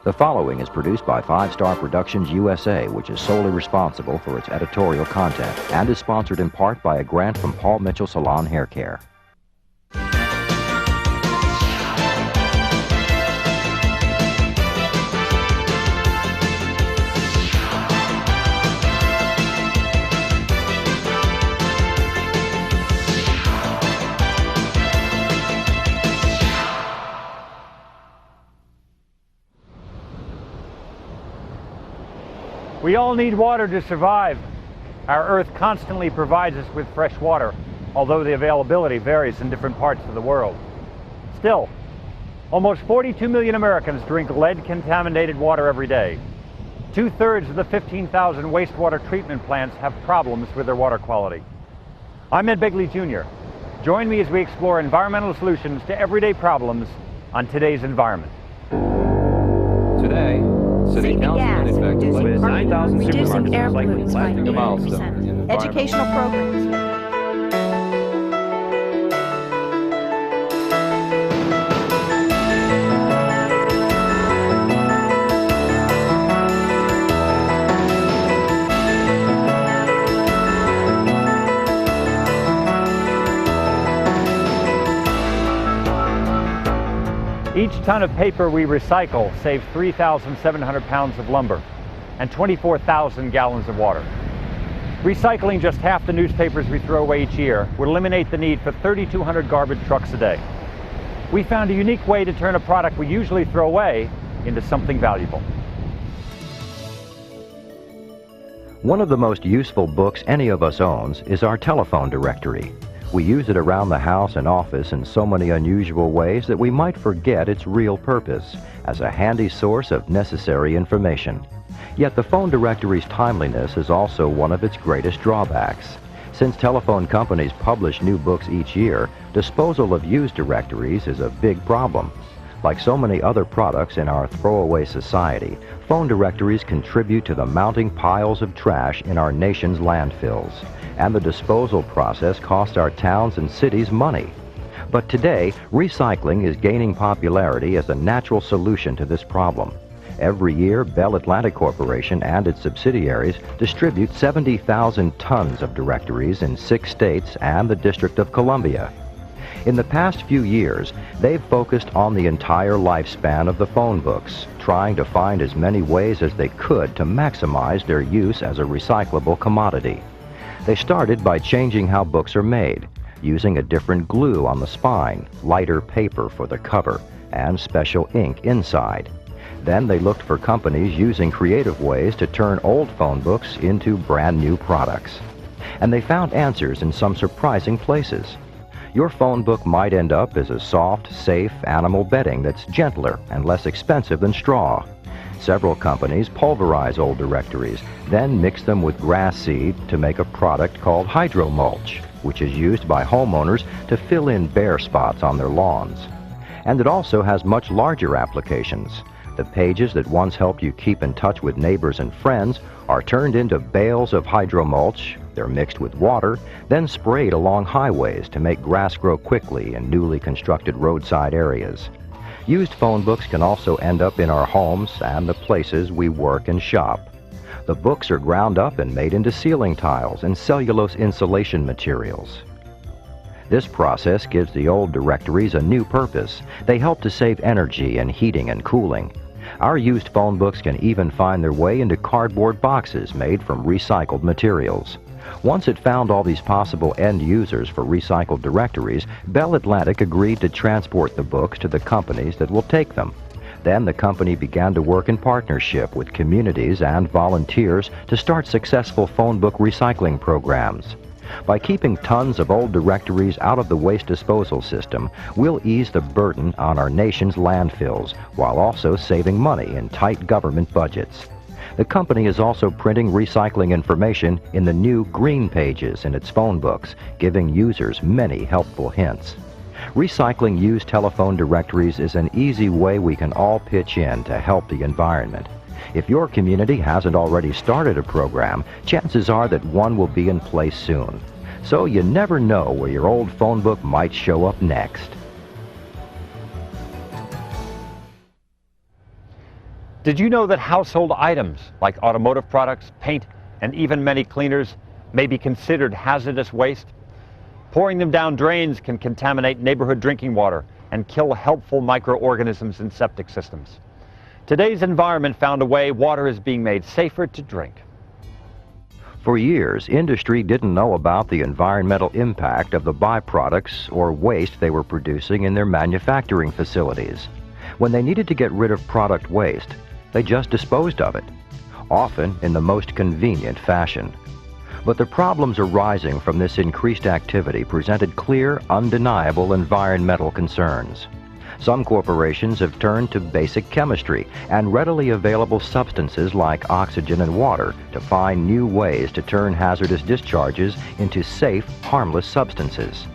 The following is produced by 5 Star Productions USA, which is solely responsible for its editorial content, and is sponsored in part by a grant from Paul Mitchell Salon Hair Care. We all need water to survive. Our Earth constantly provides us with fresh water, although the availability varies in different parts of the world. Still, almost 42 million Americans drink lead-contaminated water every day. 2/3 of the 15,000 wastewater treatment plants have problems with their water quality. I'm Ed Begley Jr. Join me as we explore environmental solutions to everyday problems on today's environment. Today, City Council is effective with 9,000 reducing air supermarkets pollutants by recycling 30%. Educational programs. Each ton of paper we recycle saves 3,700 pounds of lumber and 24,000 gallons of water. Recycling just half the newspapers we throw away each year would eliminate the need for 3,200 garbage trucks a day. We found a unique way to turn a product we usually throw away into something valuable. One of the most useful books any of us owns is our telephone directory. We use it around the house and office in so many unusual ways that we might forget its real purpose as a handy source of necessary information. Yet the phone directory's timeliness is also one of its greatest drawbacks. Since telephone companies publish new books each year, disposal of used directories is a big problem. Like so many other products in our throwaway society, phone directories contribute to the mounting piles of trash in our nation's landfills. And the disposal process costs our towns and cities money. But today, recycling is gaining popularity as a natural solution to this problem. Every year, Bell Atlantic Corporation and its subsidiaries distribute 70,000 tons of directories in 6 states and the District of Columbia. In the past few years, they've focused on the entire lifespan of the phone books, trying to find as many ways as they could to maximize their use as a recyclable commodity. They started by changing how books are made, using a different glue on the spine, lighter paper for the cover, and special ink inside. Then they looked for companies using creative ways to turn old phone books into brand new products. And they found answers in some surprising places. Your phone book might end up as a soft, safe animal bedding that's gentler and less expensive than straw. Several companies pulverize old directories, then mix them with grass seed to make a product called hydromulch, which is used by homeowners to fill in bare spots on their lawns. And it also has much larger applications. The pages that once helped you keep in touch with neighbors and friends are turned into bales of hydromulch. They're mixed with water, then sprayed along highways to make grass grow quickly in newly constructed roadside areas. Used phone books can also end up in our homes and the places we work and shop. The books are ground up and made into ceiling tiles and cellulose insulation materials. This process gives the old directories a new purpose. They help to save energy in heating and cooling. Our used phone books can even find their way into cardboard boxes made from recycled materials. Once it found all these possible end users for recycled directories, Bell Atlantic agreed to transport the books to the companies that will take them. Then the company began to work in partnership with communities and volunteers to start successful phone book recycling programs. By keeping tons of old directories out of the waste disposal system, we'll ease the burden on our nation's landfills while also saving money in tight government budgets. The company is also printing recycling information in the new green pages in its phone books, giving users many helpful hints. Recycling used telephone directories is an easy way we can all pitch in to help the environment. If your community hasn't already started a program, chances are that one will be in place soon. So you never know where your old phone book might show up next. Did you know that household items like automotive products, paint, and even many cleaners may be considered hazardous waste? Pouring them down drains can contaminate neighborhood drinking water and kill helpful microorganisms in septic systems. Today's environment found a way water is being made safer to drink. For years, industry didn't know about the environmental impact of the byproducts or waste they were producing in their manufacturing facilities. When they needed to get rid of product waste, they just disposed of it, often in the most convenient fashion. But the problems arising from this increased activity presented clear, undeniable environmental concerns. Some corporations have turned to basic chemistry and readily available substances like oxygen and water to find new ways to turn hazardous discharges into safe, harmless substances.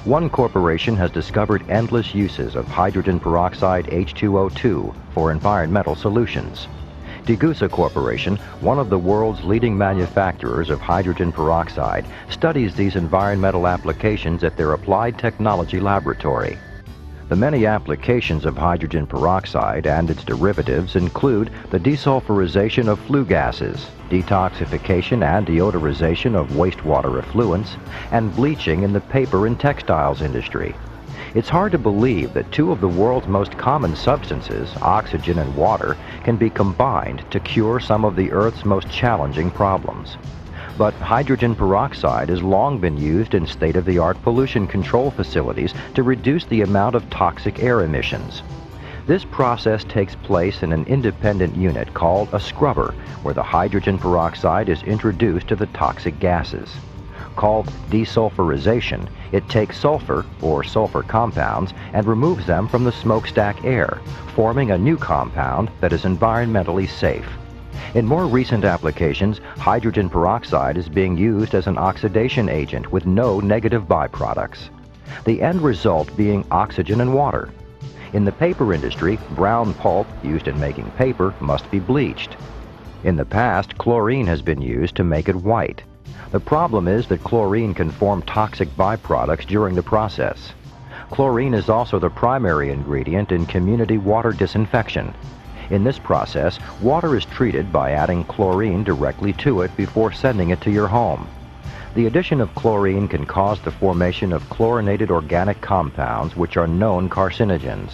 One corporation has discovered endless uses of hydrogen peroxide H2O2 for environmental solutions. Degussa Corporation, one of the world's leading manufacturers of hydrogen peroxide, studies these environmental applications at their Applied Technology Laboratory. The many applications of hydrogen peroxide and its derivatives include the desulfurization of flue gases, detoxification and deodorization of wastewater effluents, and bleaching in the paper and textiles industry. It's hard to believe that two of the world's most common substances, oxygen and water, can be combined to cure some of the Earth's most challenging problems. But hydrogen peroxide has long been used in state-of-the-art pollution control facilities to reduce the amount of toxic air emissions. This process takes place in an independent unit called a scrubber, where the hydrogen peroxide is introduced to the toxic gases. Called desulfurization, it takes sulfur, or sulfur compounds, and removes them from the smokestack air, forming a new compound that is environmentally safe. In more recent applications, hydrogen peroxide is being used as an oxidation agent with no negative byproducts. The end result being oxygen and water. In the paper industry, brown pulp used in making paper must be bleached. In the past, chlorine has been used to make it white. The problem is that chlorine can form toxic byproducts during the process. Chlorine is also the primary ingredient in community water disinfection. In this process, water is treated by adding chlorine directly to it before sending it to your home. The addition of chlorine can cause the formation of chlorinated organic compounds which are known carcinogens.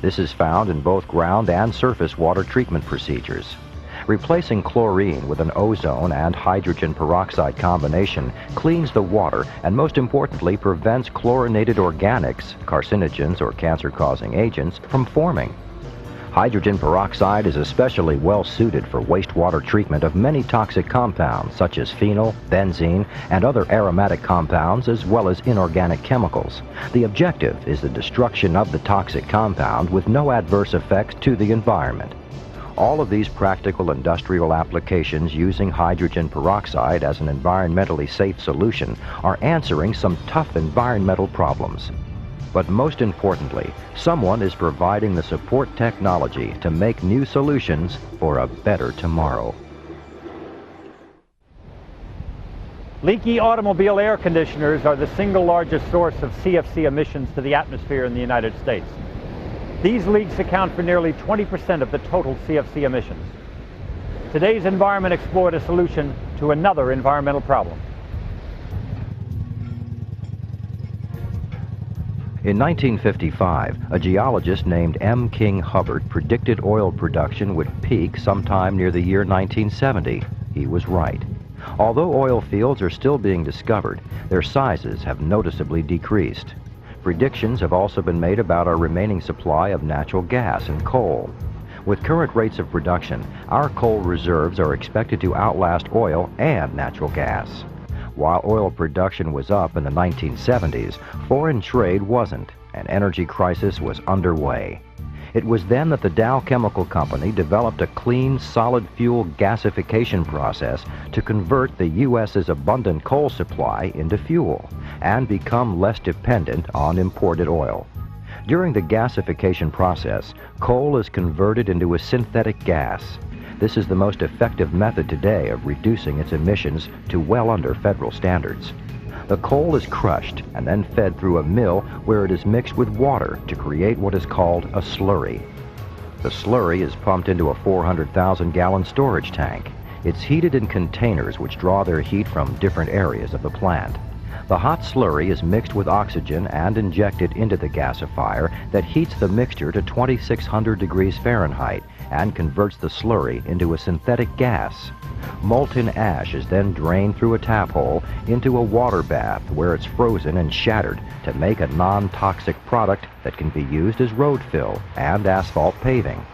This is found in both ground and surface water treatment procedures. Replacing chlorine with an ozone and hydrogen peroxide combination cleans the water and, most importantly, prevents chlorinated organics, carcinogens or cancer-causing agents, from forming. Hydrogen peroxide is especially well suited for wastewater treatment of many toxic compounds such as phenol, benzene, and other aromatic compounds, as well as inorganic chemicals. The objective is the destruction of the toxic compound with no adverse effects to the environment. All of these practical industrial applications using hydrogen peroxide as an environmentally safe solution are answering some tough environmental problems. But most importantly, someone is providing the support technology to make new solutions for a better tomorrow. Leaky automobile air conditioners are the single largest source of CFC emissions to the atmosphere in the United States. These leaks account for nearly 20% of the total CFC emissions. Today's environment explored a solution to another environmental problem. In 1955, a geologist named M. King Hubbard predicted oil production would peak sometime near the year 1970. He was right. Although oil fields are still being discovered, their sizes have noticeably decreased. Predictions have also been made about our remaining supply of natural gas and coal. With current rates of production, our coal reserves are expected to outlast oil and natural gas. While oil production was up in the 1970s, foreign trade wasn't, and energy crisis was underway. It was then that the Dow Chemical Company developed a clean, solid fuel gasification process to convert the U.S.'s abundant coal supply into fuel and become less dependent on imported oil. During the gasification process, coal is converted into a synthetic gas. This is the most effective method today of reducing its emissions to well under federal standards. The coal is crushed and then fed through a mill where it is mixed with water to create what is called a slurry. The slurry is pumped into a 400,000-gallon storage tank. It's heated in containers which draw their heat from different areas of the plant. The hot slurry is mixed with oxygen and injected into the gasifier that heats the mixture to 2,600 degrees Fahrenheit and converts the slurry into a synthetic gas. Molten ash is then drained through a tap hole into a water bath where it's frozen and shattered to make a non-toxic product that can be used as road fill and asphalt paving.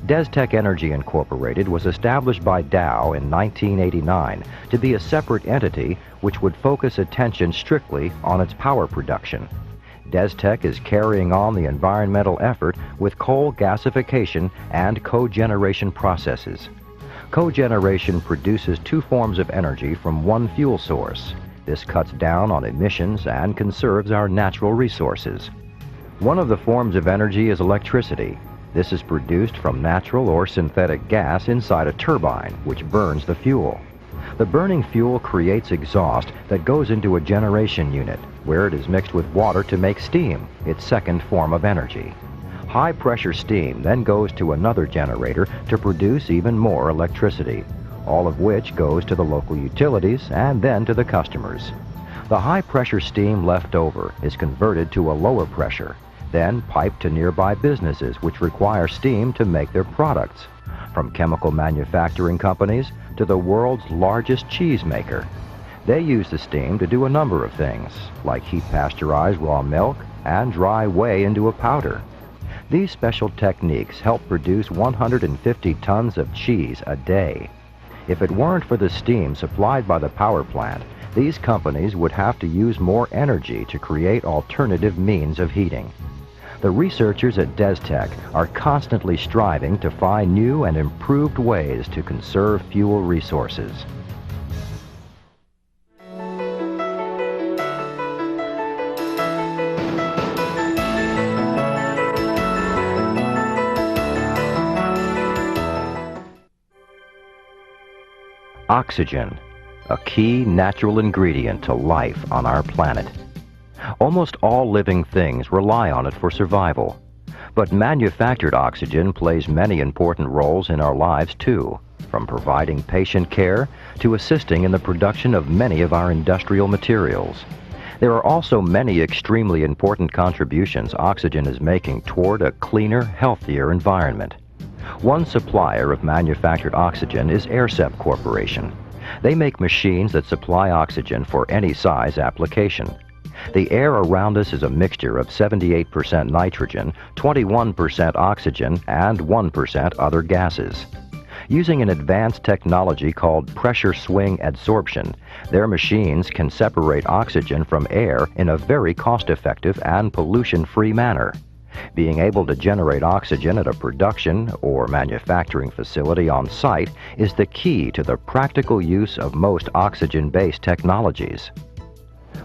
DesTech Energy Incorporated was established by Dow in 1989 to be a separate entity which would focus attention strictly on its power production. DesTech is carrying on the environmental effort with coal gasification and cogeneration processes. Cogeneration produces two forms of energy from one fuel source. This cuts down on emissions and conserves our natural resources. One of the forms of energy is electricity. This is produced from natural or synthetic gas inside a turbine, which burns the fuel. The burning fuel creates exhaust that goes into a generation unit, where it is mixed with water to make steam, its second form of energy. High-pressure steam then goes to another generator to produce even more electricity, all of which goes to the local utilities and then to the customers. The high-pressure steam left over is converted to a lower pressure, then piped to nearby businesses which require steam to make their products, from chemical manufacturing companies to the world's largest cheese maker. They use the steam to do a number of things, like heat pasteurize raw milk and dry whey into a powder. These special techniques help produce 150 tons of cheese a day. If it weren't for the steam supplied by the power plant, these companies would have to use more energy to create alternative means of heating. The researchers at DesTech are constantly striving to find new and improved ways to conserve fuel resources. Oxygen, a key natural ingredient to life on our planet. Almost all living things rely on it for survival. But manufactured oxygen plays many important roles in our lives too, from providing patient care to assisting in the production of many of our industrial materials. There are also many extremely important contributions oxygen is making toward a cleaner, healthier environment. One supplier of manufactured oxygen is AirSep Corporation. They make machines that supply oxygen for any size application. The air around us is a mixture of 78% nitrogen, 21% oxygen, and 1% other gases. Using an advanced technology called pressure swing adsorption, their machines can separate oxygen from air in a very cost-effective and pollution-free manner. Being able to generate oxygen at a production or manufacturing facility on site is the key to the practical use of most oxygen-based technologies.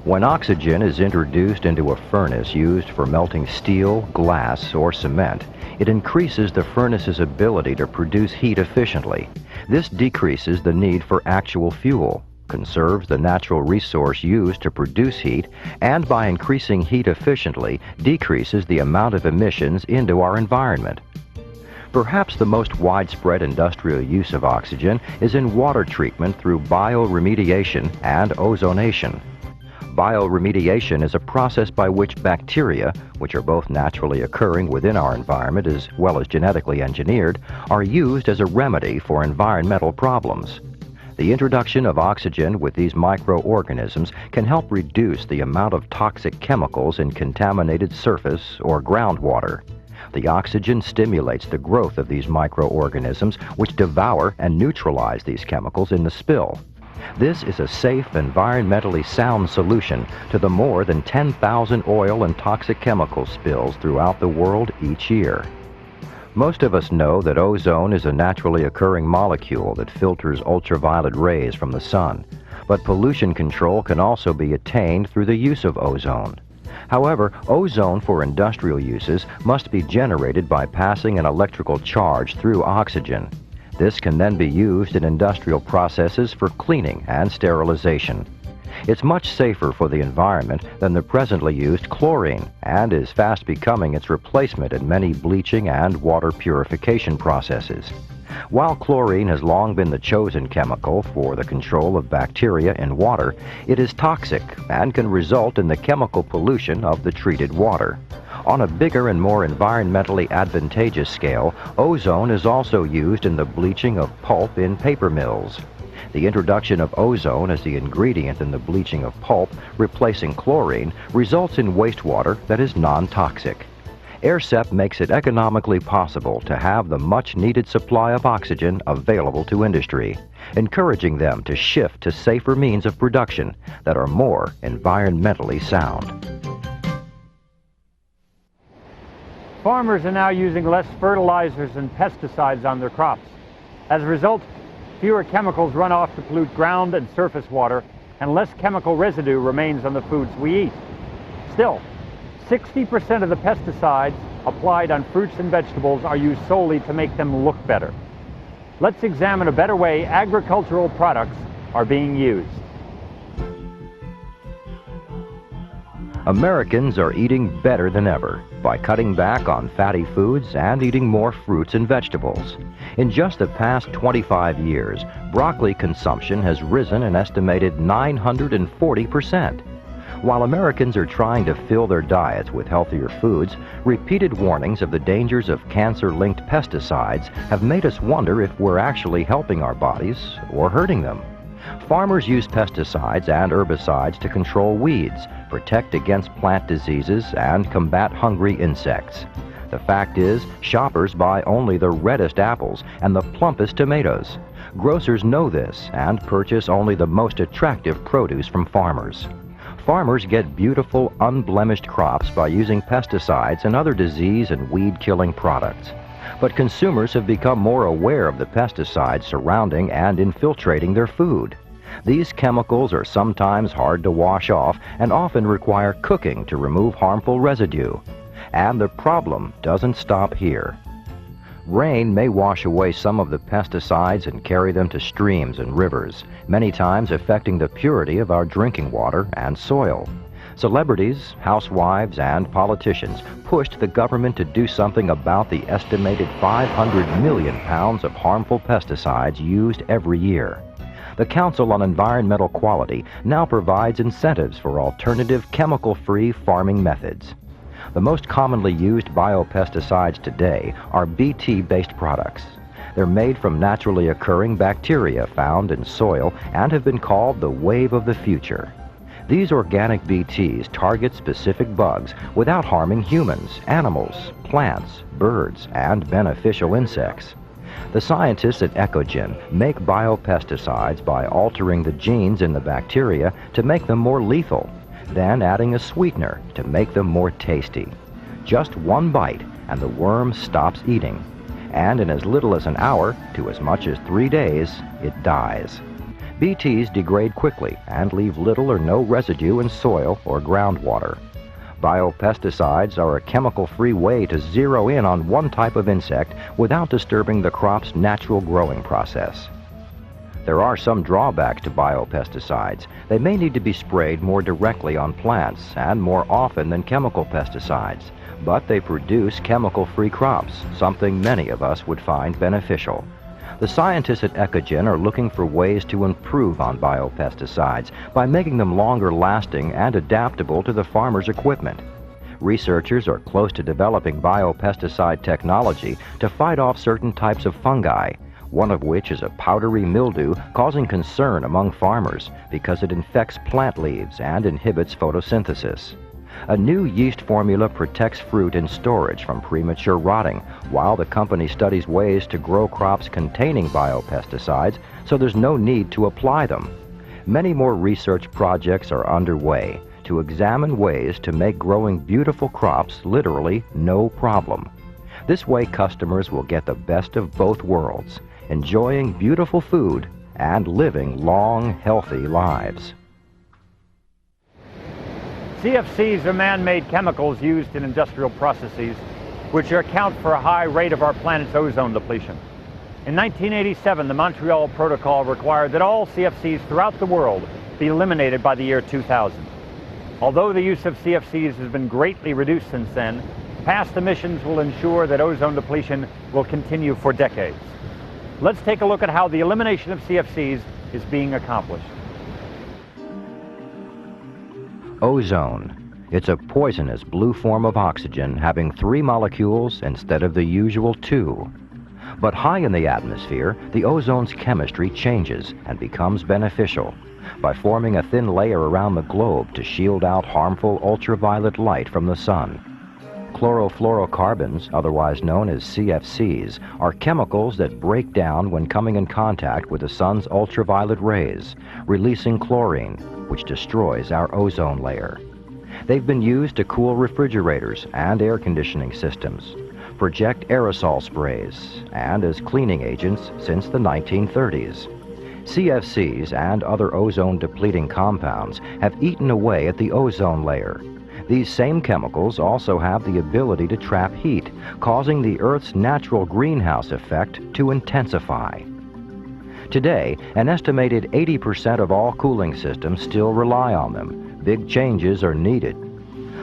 When oxygen is introduced into a furnace used for melting steel, glass, or cement, it increases the furnace's ability to produce heat efficiently. This decreases the need for actual fuel, conserves the natural resource used to produce heat, and by increasing heat efficiently, decreases the amount of emissions into our environment. Perhaps the most widespread industrial use of oxygen is in water treatment through bioremediation and ozonation. Bioremediation is a process by which bacteria, which are both naturally occurring within our environment as well as genetically engineered, are used as a remedy for environmental problems. The introduction of oxygen with these microorganisms can help reduce the amount of toxic chemicals in contaminated surface or groundwater. The oxygen stimulates the growth of these microorganisms, which devour and neutralize these chemicals in the spill. This is a safe, environmentally sound solution to the more than 10,000 oil and toxic chemical spills throughout the world each year. Most of us know that ozone is a naturally occurring molecule that filters ultraviolet rays from the sun, but pollution control can also be attained through the use of ozone. However, ozone for industrial uses must be generated by passing an electrical charge through oxygen. This can then be used in industrial processes for cleaning and sterilization. It's much safer for the environment than the presently used chlorine and is fast becoming its replacement in many bleaching and water purification processes. While chlorine has long been the chosen chemical for the control of bacteria in water, it is toxic and can result in the chemical pollution of the treated water. On a bigger and more environmentally advantageous scale, ozone is also used in the bleaching of pulp in paper mills. The introduction of ozone as the ingredient in the bleaching of pulp, replacing chlorine, results in wastewater that is non-toxic. AirSep makes it economically possible to have the much-needed supply of oxygen available to industry, encouraging them to shift to safer means of production that are more environmentally sound. Farmers are now using less fertilizers and pesticides on their crops. As a result, fewer chemicals run off to pollute ground and surface water, and less chemical residue remains on the foods we eat. Still, 60% of the pesticides applied on fruits and vegetables are used solely to make them look better. Let's examine a better way agricultural products are being used. Americans are eating better than ever by cutting back on fatty foods and eating more fruits and vegetables. In just the past 25 years, broccoli consumption has risen an estimated 940%. While Americans are trying to fill their diets with healthier foods, repeated warnings of the dangers of cancer-linked pesticides have made us wonder if we're actually helping our bodies or hurting them. Farmers use pesticides and herbicides to control weeds, protect against plant diseases, and combat hungry insects. The fact is, shoppers buy only the reddest apples and the plumpest tomatoes. Grocers know this and purchase only the most attractive produce from farmers. Farmers get beautiful, unblemished crops by using pesticides and other disease and weed-killing products. But consumers have become more aware of the pesticides surrounding and infiltrating their food. These chemicals are sometimes hard to wash off and often require cooking to remove harmful residue. And the problem doesn't stop here. Rain may wash away some of the pesticides and carry them to streams and rivers, many times affecting the purity of our drinking water and soil. Celebrities, housewives, and politicians pushed the government to do something about the estimated 500 million pounds of harmful pesticides used every year. The Council on Environmental Quality now provides incentives for alternative chemical-free farming methods. The most commonly used biopesticides today are Bt-based products. They're made from naturally occurring bacteria found in soil and have been called the wave of the future. These organic BTs target specific bugs without harming humans, animals, plants, birds, and beneficial insects. The scientists at Ecogen make biopesticides by altering the genes in the bacteria to make them more lethal, then adding a sweetener to make them more tasty. Just one bite and the worm stops eating, and in as little as an hour to as much as 3 days, it dies. BTs degrade quickly and leave little or no residue in soil or groundwater. Biopesticides are a chemical-free way to zero in on one type of insect without disturbing the crop's natural growing process. There are some drawbacks to biopesticides. They may need to be sprayed more directly on plants and more often than chemical pesticides, but they produce chemical-free crops, something many of us would find beneficial. The scientists at Ecogen are looking for ways to improve on biopesticides by making them longer lasting and adaptable to the farmer's equipment. Researchers are close to developing biopesticide technology to fight off certain types of fungi, one of which is a powdery mildew causing concern among farmers because it infects plant leaves and inhibits photosynthesis. A new yeast formula protects fruit in storage from premature rotting, while the company studies ways to grow crops containing biopesticides so there's no need to apply them. Many more research projects are underway to examine ways to make growing beautiful crops literally no problem. This way customers will get the best of both worlds, enjoying beautiful food and living long, healthy lives. CFCs are man-made chemicals used in industrial processes which account for a high rate of our planet's ozone depletion. In 1987, the Montreal Protocol required that all CFCs throughout the world be eliminated by the year 2000. Although the use of CFCs has been greatly reduced since then, past emissions will ensure that ozone depletion will continue for decades. Let's take a look at how the elimination of CFCs is being accomplished. Ozone. It's a poisonous blue form of oxygen having 3 molecules instead of the usual 2. But high in the atmosphere, the ozone's chemistry changes and becomes beneficial by forming a thin layer around the globe to shield out harmful ultraviolet light from the sun. Chlorofluorocarbons, otherwise known as CFCs, are chemicals that break down when coming in contact with the sun's ultraviolet rays, releasing chlorine, which destroys our ozone layer. They've been used to cool refrigerators and air conditioning systems, project aerosol sprays, and as cleaning agents since the 1930s. CFCs and other ozone-depleting compounds have eaten away at the ozone layer. These same chemicals also have the ability to trap heat, causing the Earth's natural greenhouse effect to intensify. Today, an estimated 80% of all cooling systems still rely on them. Big changes are needed.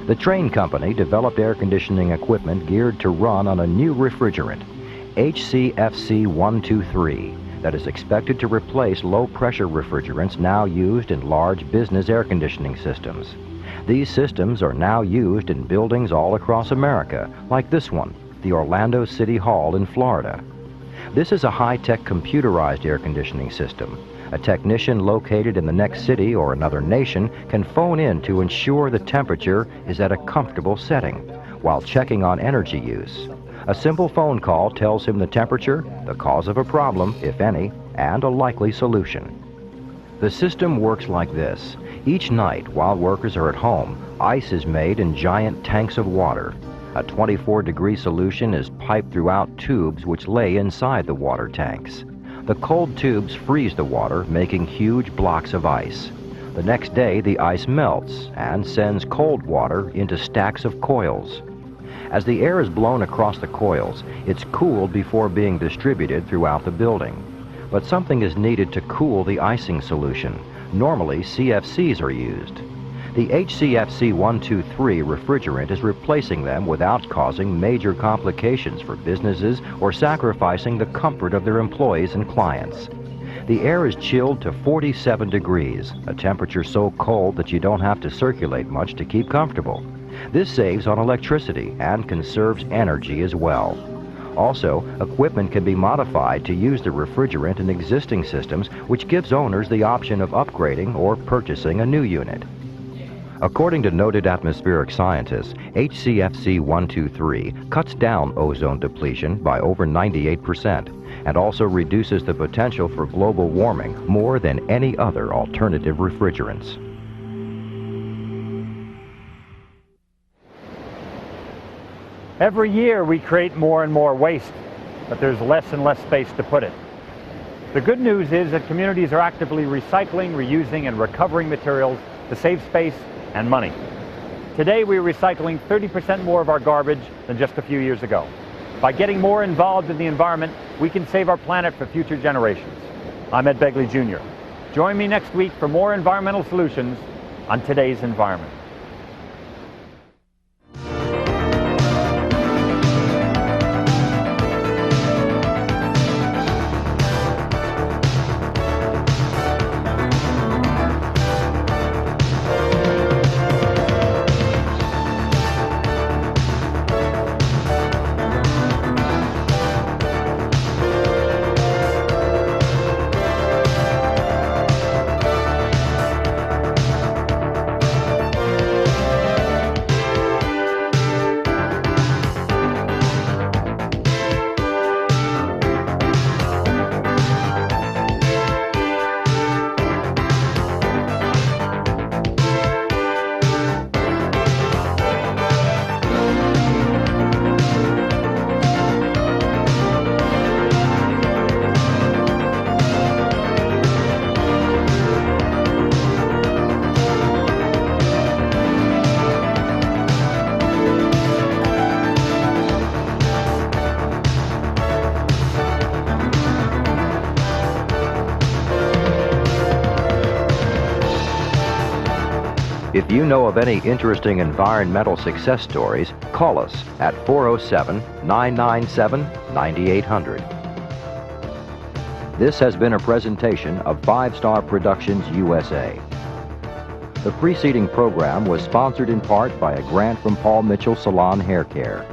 The Trane Company developed air conditioning equipment geared to run on a new refrigerant, HCFC 123, that is expected to replace low-pressure refrigerants now used in large business air conditioning systems. These systems are now used in buildings all across America, like this one, the Orlando City Hall in Florida. This is a high-tech computerized air conditioning system. A technician located in the next city or another nation can phone in to ensure the temperature is at a comfortable setting while checking on energy use. A simple phone call tells him the temperature, the cause of a problem, if any, and a likely solution. The system works like this. Each night, while workers are at home, ice is made in giant tanks of water. A 24-degree solution is piped throughout tubes which lay inside the water tanks. The cold tubes freeze the water, making huge blocks of ice. The next day, the ice melts and sends cold water into stacks of coils. As the air is blown across the coils, it's cooled before being distributed throughout the building. But something is needed to cool the icing solution. Normally, CFCs are used. The HCFC 123 refrigerant is replacing them without causing major complications for businesses or sacrificing the comfort of their employees and clients. The air is chilled to 47 degrees, a temperature so cold that you don't have to circulate much to keep comfortable. This saves on electricity and conserves energy as well. Also, equipment can be modified to use the refrigerant in existing systems, which gives owners the option of upgrading or purchasing a new unit. According to noted atmospheric scientists, HCFC 123 cuts down ozone depletion by over 98% and also reduces the potential for global warming more than any other alternative refrigerants. Every year we create more and more waste, but there's less and less space to put it. The good news is that communities are actively recycling, reusing, and recovering materials to save space and money. Today we're recycling 30% more of our garbage than just a few years ago. By getting more involved in the environment, we can save our planet for future generations. I'm Ed Begley Jr. Join me next week for more environmental solutions on Today's Environment. If you know of any interesting environmental success stories, call us at 407-997-9800. This has been a presentation of 5-Star Productions USA. The preceding program was sponsored in part by a grant from Paul Mitchell Salon Hair Care.